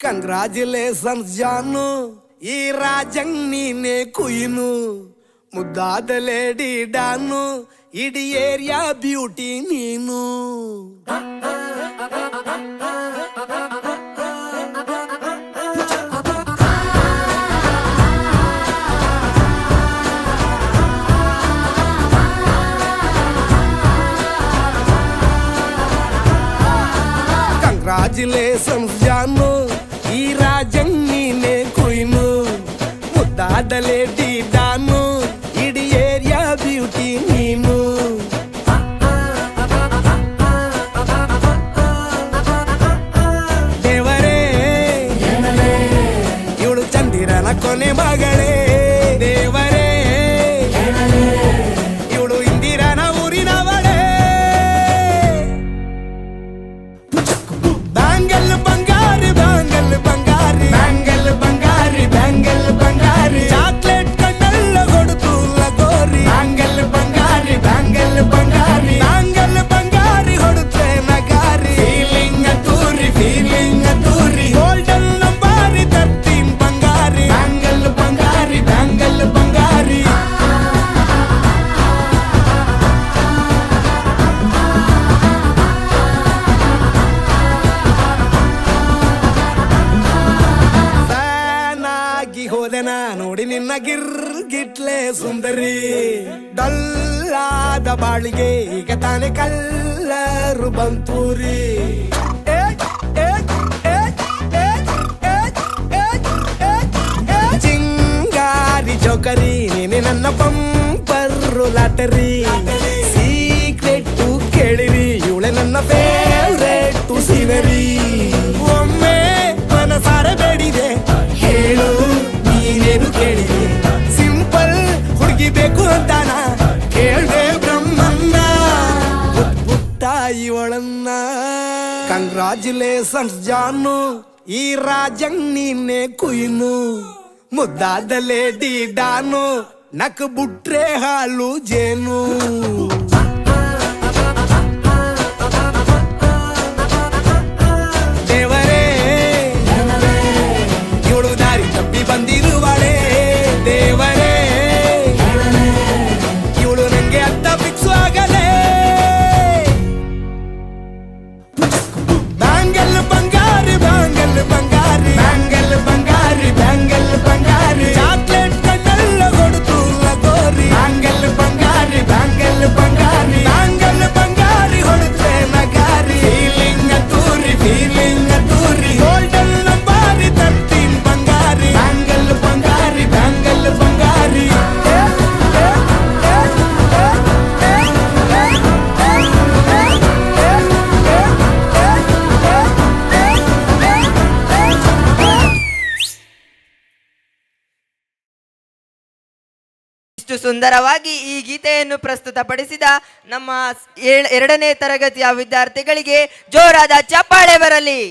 Congratulations ಜಾನು, ಈ ರಾಜಂಗ್ ನೀನೆ ಕುಯ್ನು, ಮುದ್ದಾದ ಲೇಡಿ ಡಾನು, ಇಡೀ ಏರಿಯಾ ಬ್ಯೂಟಿ ನೀನು. ಕಂಗ್ರಾಚುಲೇಷನ್ಸ್ ಜಾನು, ಈ ರಾಜಂಗ್ ನೀನೆ ಕುಯ್ನು, ಮುದ್ದಾದ ಲೇಡಿ ಡಾನು, ಇಡೀ ಏರಿಯಾ ಬ್ಯೂಟಿ ನೀನು. ದೇವರೇ ಇವಳು ಚಂದಿರನ ಕೊನೆ ಮಗಳೇ, ದೇವರೇ ಇವಳು ಇಂದಿರನ ಊರಿನವಳೇ. ಬ್ಯಾಂಗಲ್ ಬಂಗಾರಿ ಬ್ಯಾಂಗಲ್ ಬಂಗಾರಿ ಬ್ಯಾಂಗಲ್ ಬಂಗಾರಿ ಬ್ಯಾಂಗಲ್ ಬಂಗಾರಿ, ಚಾಕ್ಲೇಟ್ ಕಣ್ಣೆಲ್ಲ ಕೊಡುತ್ತು ಲಗೋರಿ. ಬ್ಯಾಂಗಲ್ ಬಂಗಾರಿ ಬ್ಯಾಂಗಲ್ ಬಂಗಾರಿ ಬ್ಯಾಂಗಲ್ ಬಂಗಾರಿ ಹೊಡುತ್ತೆ ನಗಾರಿ. ಫೀಲಿಂಗ್ ತೂರಿ ಗೋಲ್ಡನ್ ನಂಬಾರಿ 13 ಬಂಗಾರಿ. ಬ್ಯಾಂಗಲ್ ಬಂಗಾರಿ ಬ್ಯಾಂಗಲ್ ಬಂಗಾರಿ. ಹೋದೆನ ನೋಡಿ ನಿನ್ನ ಗಿರ್ಗಿಟ್ಲೆ ಸುಂದರಿ, ಡಲ್ಲಾದ ಬಾಳಿಗೆ ಈಗ ತಾನೆ ಕಲ್ಲರು ಬಂತೂರಿ. ಚಿಂಗಾರಿ ಜೋಕರಿ ನೀನೆ ನನ್ನ ಬಂಪರು ಲಾಟರಿ. ಸೀಕ್ರೆಟ್ ಕೇಳಿರಿ ಇವಳೆ ನನ್ನ ಫೇವ್ರೇಟ್ ಸೀನರಿ. ಒಮ್ಮೆ ಮನಸಾರ ಬೇಡಿದೆ ಹೇಳು ನೀನೇನು ಕೇಳಿದೆ, ಸಿಂಪಲ್ ಹುಡುಗಿ ಬೇಕು ಅಂತಾನ ಕೇಳ್ದೆ ಬ್ರಹ್ಮನ್ನ ಪುಟ್ಟ ಇವಳನ್ನ. ಕಂಗ್ರಾಚುಲೇಷನ್ಸ್ ಜಾನು, ಈ ರಾಜಂಗ್ ನೀನೆ ಕುಯ್ನು, ಮುದ್ದಾದ ಲೇಡಿ ಡಾನು, ನಕ್ ಬುಟ್ರೆ ಹಾಲು ಜೇನು. ದೇವರೇ ಇವಳು ದಾರಿ ತಪ್ಪಿ ಬಂದಿರುವಳೆ, ದೇವರೇ ಇವಳು ನಂಗೆ ಅತ್ತ ಫಿಕ್ಸ್ ಆಗಲೇ. ಬ್ಯಾಂಗಲ್ ಬಂಗಾರಿ ಬ್ಯಾಂಗಲ್ ಬಂಗಾರಿ ಬ್ಯಾಂಗಲ್ ಬಂಗಾರಿ ಬ್ಯಾಂಗಲ್ ಬಂಗಾರಿ, ಚಾಕ್ಲೇಟ್ ಕಣ್ಣೆಲ್ಲ ಕೊಡುತ್ತು ಲಗೋರಿ. ಬ್ಯಾಂಗಲ್ ಬಂಗಾರಿ ಬ್ಯಾಂಗಲ್ ಬಂಗಾರಿ ಬ್ಯಾಂಗಲ್ ಬಂಗಾರಿ ಹೊಡುತ್ತೆ ನಗಾರಿ. ಫೀಲಿಂಗ್ ತೂರಿ ಗೋಲ್ಡನ್ ನಂಬಾರಿ 13 ಬಂಗಾರಿ. ಬ್ಯಾಂಗಲ್ ಬಂಗಾರಿ ಬ್ಯಾಂಗಲ್ ಬಂಗಾರಿ. ಇಷ್ಟು ಸುಂದರವಾಗಿ ಈ ಗೀತೆಯನ್ನು ಪ್ರಸ್ತುತಪಡಿಸಿದ ನಮ್ಮ 2ನೇ ತರಗತಿಯ ವಿದ್ಯಾರ್ಥಿಗಳಿಗೆ ಜೋರಾದ ಚಪ್ಪಾಳೆ ಬರಲಿ.